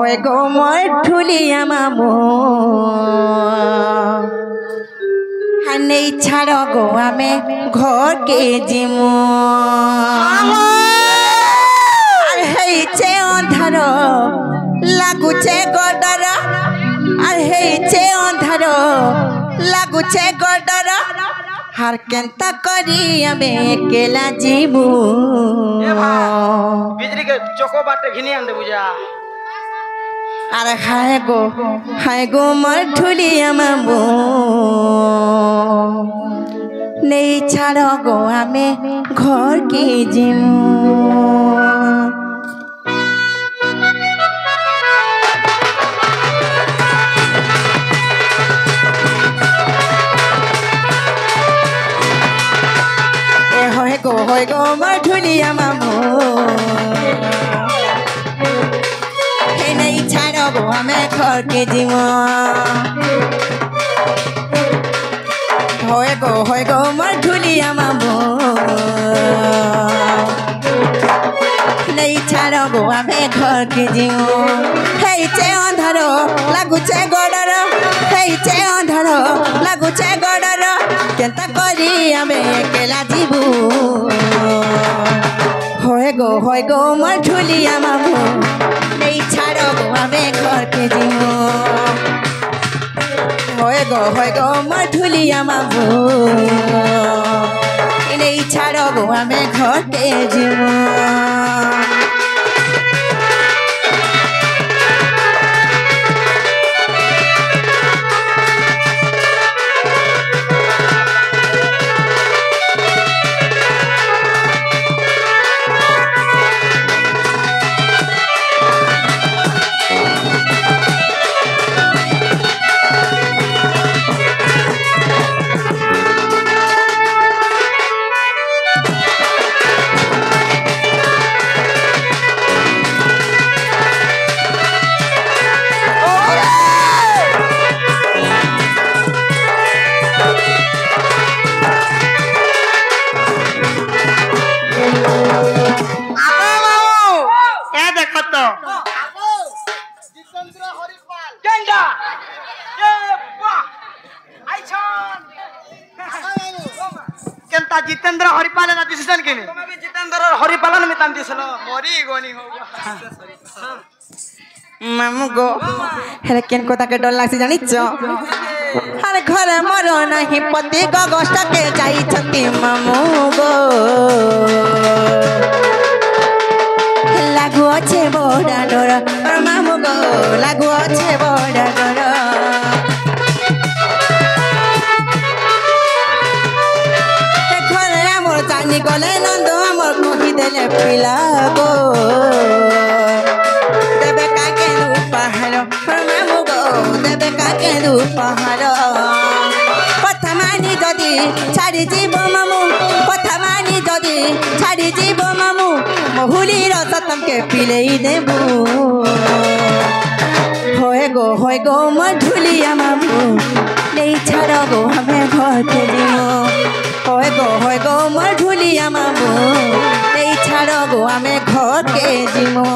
হয় গো মোর ঢুলিয়া মামু হানেই ছাড় গো আমি ঘরকে জিমু আর হেইছে অন্ধার লাগুছে গডর আর হেইছে অন্ধার লাগুছে গডর হার কেনতা করি আমি একেলা জিমু बिजली के चोको बाटे घिनी आंदे बुझा আর হায় গো মোর ঢুলিয়া মামু নেই ছাড় গো আমি ঘরকে জিমু হয় গো মোর ঢুলিয়া মামু হে নেই ছাড় গো আমি ঘরকে জিমু হয় গো মোর ঢুলিয়া মামু নেই ছাড় গো আমি ঘরকে জিমু হেইছে অন্ধার লাগুছে গডর হেইছে অন্ধার লাগুছে গডর কেনতা করি আমি একেলা জিবু হয় গো মোর ঢুলিয়া মামু নেই ছাড় গো আমি ঘরকে জিমু হয় গো মোর ঢুলিয়া মামু নেই ছাড় গো আমি ঘরকে জিমু जितेंद्र हरिपाल ना दिसन के तुम भी जितेंद्र हरिपालन में तान दिसलो मोरी गोनी हो मामू गो हेले केन कोता के डर लागसी जानिच अरे घर मोर नाही पति गगष्ट के जाई छती मामू गो लागु छे बड़ा डर और मामू गो लागु छे बड़ा डर जानी गले नंद मोर कही देले पिला गो देवे काके उपहार मामू गो देवे काके उपहार कथा मानी जदि छाड़ी जीव मामू कथा मानी जदि छाड़ी जीव मामू महुली रस तमके पिलेई देबू होय गो मोर ढुलिया मामू नहीं छाड़ गो हमें घर के जिमो হয় গো মোর ঢুলিয়া মামু এই ছাড় গো আমি ঘরকে জিমো